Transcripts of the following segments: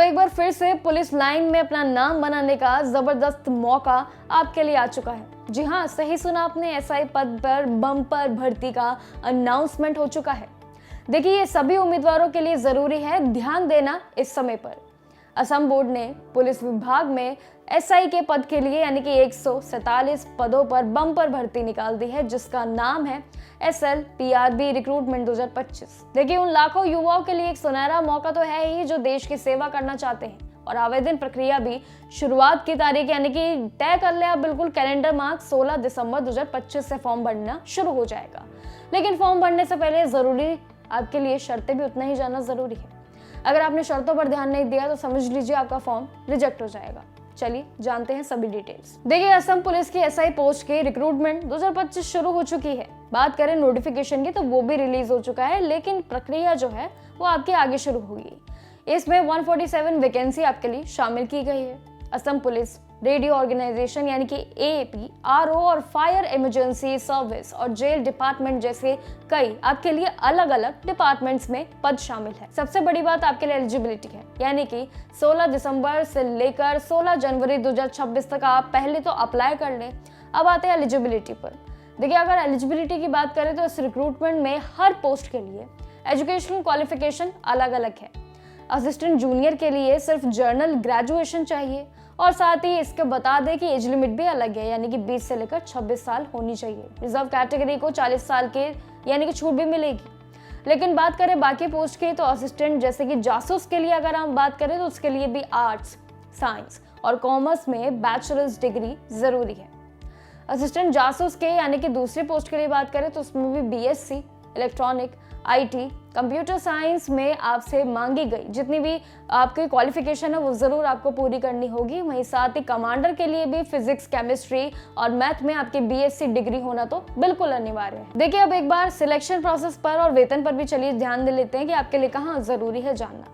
एक बार फिर से पुलिस लाइन में अपना नाम बनाने का जबरदस्त मौका आपके लिए आ चुका है। जी हाँ, सही सुना आपने, एसआई पद पर बम्पर भर्ती का अनाउंसमेंट हो चुका है। देखिए, ये सभी उम्मीदवारों के लिए जरूरी है ध्यान देना इस समय पर। असम बोर्ड ने पुलिस विभाग में एसआई के पद के लिए यानी कि 147 पदों पर बम्पर भर्ती निकाल दी है, जिसका नाम है SLPRB रिक्रूटमेंट 2025। देखिए, उन लाखों युवाओं के लिए एक सुनहरा मौका तो है ही जो देश की सेवा करना चाहते हैं। और आवेदन प्रक्रिया भी शुरुआत की तारीख यानी कि तय कर ले आप बिल्कुल, कैलेंडर मार्क 16 दिसंबर 2025 से फॉर्म भरना शुरू हो जाएगा। लेकिन फॉर्म भरने से पहले जरूरी आपके लिए शर्तें भी उतना ही जानना जरूरी है। अगर आपने शर्तों पर ध्यान नहीं दिया तो समझ लीजिए आपका फॉर्म रिजेक्ट हो जाएगा। चलिए जानते हैं सभी डिटेल्स। देखिए, असम पुलिस की एसआई पोस्ट की रिक्रूटमेंट 2025 शुरू हो चुकी है। बात करें नोटिफिकेशन की तो वो भी रिलीज हो चुका है, लेकिन प्रक्रिया जो है वो आपके आगे शुरू होगी। इसमें 147 वैकेंसी आपके लिए शामिल की गई है। असम पुलिस रेडियो ऑर्गेनाइजेशन यानी कि AAP, RO और फायर इमरजेंसी सर्विस और जेल डिपार्टमेंट जैसे कई आपके लिए अलग अलग डिपार्टमेंट्स में पद शामिल है। सबसे बड़ी बात आपके लिए एलिजिबिलिटी है, यानी कि 16 दिसंबर से लेकर 16 जनवरी 2026 तक आप पहले तो अप्लाई कर लें। अब आते हैं एलिजिबिलिटी पर। देखिए, अगर एलिजिबिलिटी की बात करें तो इस रिक्रूटमेंट में हर पोस्ट के लिए एजुकेशनल क्वालिफिकेशन अलग अलग है। असिस्टेंट जूनियर के लिए सिर्फ जर्नल ग्रेजुएशन चाहिए और साथ ही इसके बता दें कि एज लिमिट भी अलग है, यानी कि 20 से लेकर 26 साल होनी चाहिए। रिजर्व कैटेगरी को 40 साल के यानी कि छूट भी मिलेगी। लेकिन बात करें बाकी पोस्ट की तो असिस्टेंट जैसे कि जासूस के लिए अगर हम बात करें तो उसके लिए भी आर्ट्स, साइंस और कॉमर्स में बैचलर्स डिग्री जरूरी है। असिस्टेंट जासूस के यानी कि दूसरी पोस्ट के लिए बात करें तो उसमें भी BSc electronic, IT, computer science में आपसे मांगी गई जितनी भी आपकी क्वालिफिकेशन है वो जरूर आपको पूरी करनी होगी। वहीं साथ ही कमांडर के लिए भी फिजिक्स, केमिस्ट्री और मैथ में आपकी BSc डिग्री होना तो बिल्कुल अनिवार्य है। देखिए, अब एक बार सिलेक्शन प्रोसेस पर और वेतन पर भी चलिए ध्यान दे लेते हैं कि आपके लिए कहाँ जरूरी है जानना।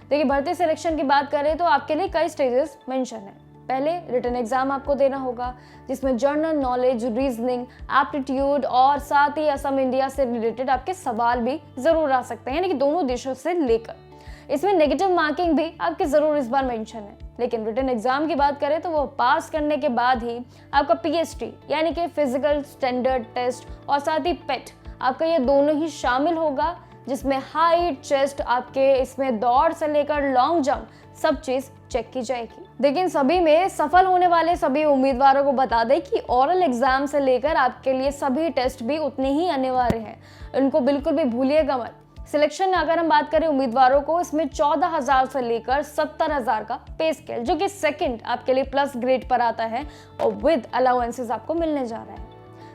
देखिए, भर्ती सिलेक्शन की बात करें तो आपके लिए कई स्टेजेस मेंशन है। पहले रिटन एग्जाम आपको देना होगा, जिसमें जनरल नॉलेज, रीजनिंग, एप्टीट्यूड और साथ ही असम इंडिया से रिलेटेड आपके सवाल भी जरूर आ सकते हैं, यानी कि दोनों देशों से लेकर। इसमें नेगेटिव मार्किंग भी आपके जरूर इस बार मेंशन है। लेकिन रिटन एग्जाम की बात करें तो वो पास करने के बाद ही आपका PST यानी कि फिजिकल स्टैंडर्ड टेस्ट और साथ ही PET आपका ये दोनों ही शामिल होगा, जिसमें हाइट, चेस्ट, आपके इसमें दौड़ से लेकर लॉन्ग जंप सब चीज चेक की जाएगी। लेकिन सभी में सफल होने वाले सभी उम्मीदवारों को बता दें कि ओरल एग्जाम से लेकर आपके लिए सभी टेस्ट भी उतने ही अनिवार्य हैं, उनको बिल्कुल भी भूलिएगा मत। सिलेक्शन अगर हम बात करें उम्मीदवारों को, इसमें 14,000 से लेकर 70,000 का पे स्केल जो कि सेकंड आपके लिए प्लस ग्रेड पर आता है और विद अलाउंसेस आपको मिलने जा रहा है।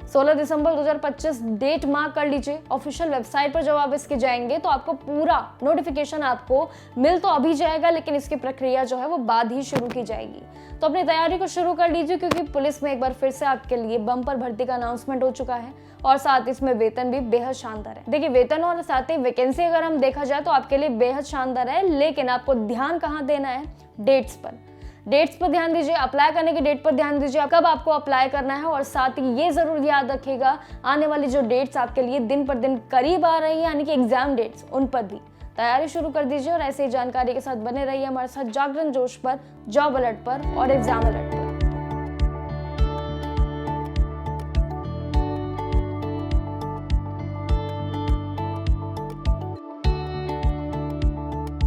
16 दिसंबर 2025 डेट मार्क कर लीजिए। ऑफिशियल वेबसाइट पर जब आप इसके जाएंगे तो आपको पूरा नोटिफिकेशन आपको मिल तो अभी जाएगा, लेकिन इसकी प्रक्रिया जो है वो बाद ही शुरू की जाएगी। तो अपनी तैयारी को शुरू कर लीजिए, क्योंकि पुलिस में एक बार फिर से आपके लिए बम्पर भर्ती का अनाउंसमेंट हो चुका है और साथ इसमें वेतन भी बेहद शानदार है। देखिए, वेतन और साथ ही वैकेंसी अगर हम देखा जाए तो आपके लिए बेहद शानदार है, लेकिन आपको ध्यान कहाँ देना है? डेट्स पर। डेट्स पर ध्यान दीजिए, अप्लाई करने की डेट पर ध्यान दीजिए, कब आपको अप्लाई करना है। और साथ ही ये जरूर याद रखिएगा, आने वाली जो डेट्स आपके लिए दिन पर दिन करीब आ रही है यानी कि एग्जाम डेट्स, उन पर भी तैयारी शुरू कर दीजिए। और ऐसे ही जानकारी के साथ बने रहिए हमारे साथ जागरण जोश पर, जॉब अलर्ट पर और एग्जाम अलर्ट पर।